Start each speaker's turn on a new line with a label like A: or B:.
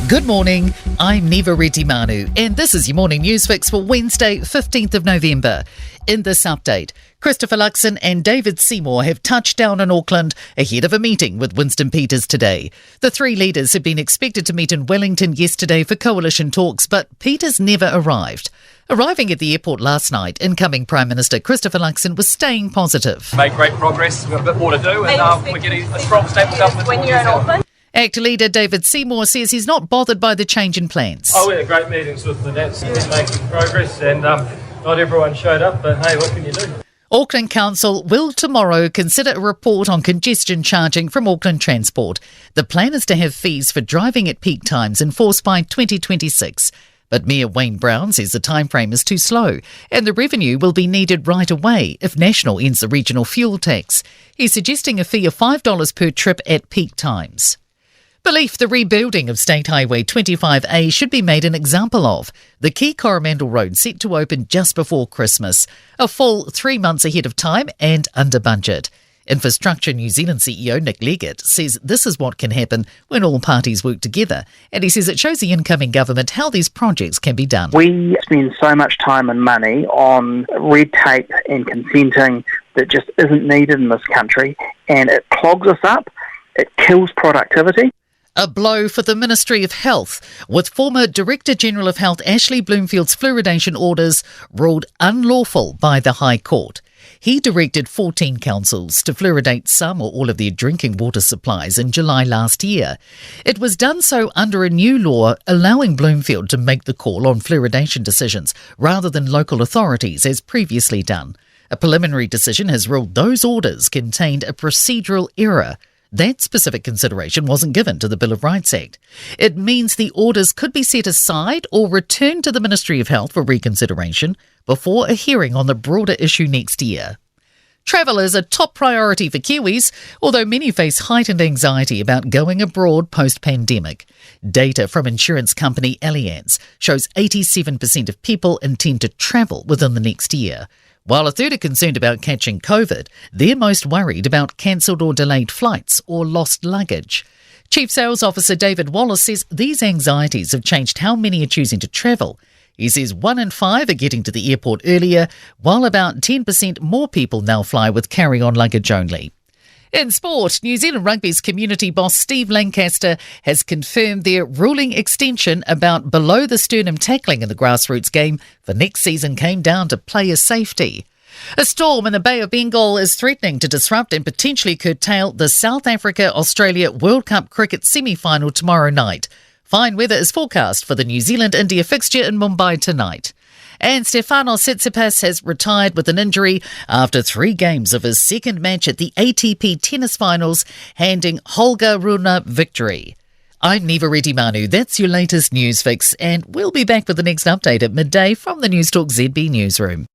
A: Good morning, I'm Neva Retimanu, and this is your morning news fix for Wednesday, 15th of November. In this update, Christopher Luxon and David Seymour have touched down in Auckland ahead of a meeting with Winston Peters today. The three leaders had been expected to meet in Wellington yesterday for coalition talks, but Peters never arrived. Arriving at the airport last night, incoming Prime Minister Christopher Luxon was staying positive.
B: Made great progress, we've got a bit more to do, and we're getting a strong stable government.
C: When you're in Auckland?
A: ACT leader David Seymour says he's not bothered by the change in plans.
D: We had great meetings with the Nats, making progress, and not everyone showed up, but hey, what can you do?
A: Auckland Council will tomorrow consider a report on congestion charging from Auckland Transport. The plan is to have fees for driving at peak times enforced by 2026. But Mayor Wayne Brown says the timeframe is too slow and the revenue will be needed right away if National ends the regional fuel tax. He's suggesting a fee of $5 per trip at peak times. Belief the rebuilding of State Highway 25A should be made an example of. The key Coromandel Road set to open just before Christmas, a full 3 months ahead of time and under budget. Infrastructure New Zealand CEO Nick Leggett says this is what can happen when all parties work together, and he says it shows the incoming government how these projects can be done.
E: We spend so much time and money on red tape and consenting that just isn't needed in this country, and it clogs us up, it kills productivity.
A: A blow for the Ministry of Health, with former Director General of Health Ashley Bloomfield's fluoridation orders ruled unlawful by the High Court. He directed 14 councils to fluoridate some or all of their drinking water supplies in July last year. It was done so under a new law allowing Bloomfield to make the call on fluoridation decisions rather than local authorities as previously done. A preliminary decision has ruled those orders contained a procedural error. That specific consideration wasn't given to the Bill of Rights Act. It means the orders could be set aside or returned to the Ministry of Health for reconsideration before a hearing on the broader issue next year. Travel is a top priority for Kiwis, although many face heightened anxiety about going abroad post-pandemic. Data from insurance company Allianz shows 87% of people intend to travel within the next year. While a third are concerned about catching COVID, they're most worried about cancelled or delayed flights or lost luggage. Chief Sales Officer David Wallace says these anxieties have changed how many are choosing to travel. He says 1 in 5 are getting to the airport earlier, while about 10% more people now fly with carry-on luggage only. In sport, New Zealand Rugby's community boss Steve Lancaster has confirmed their ruling extension about below-the-sternum tackling in the grassroots game for next season came down to player safety. A storm in the Bay of Bengal is threatening to disrupt and potentially curtail the South Africa-Australia World Cup cricket semi-final tomorrow night. Fine weather is forecast for the New Zealand-India fixture in Mumbai tonight. And Stefanos Tsitsipas has retired with an injury after 3 games of his second match at the ATP tennis finals, handing Holger Rune victory. I'm Neva Retimanu. That's your latest news fix, and we'll be back with the next update at midday from the Newstalk ZB newsroom.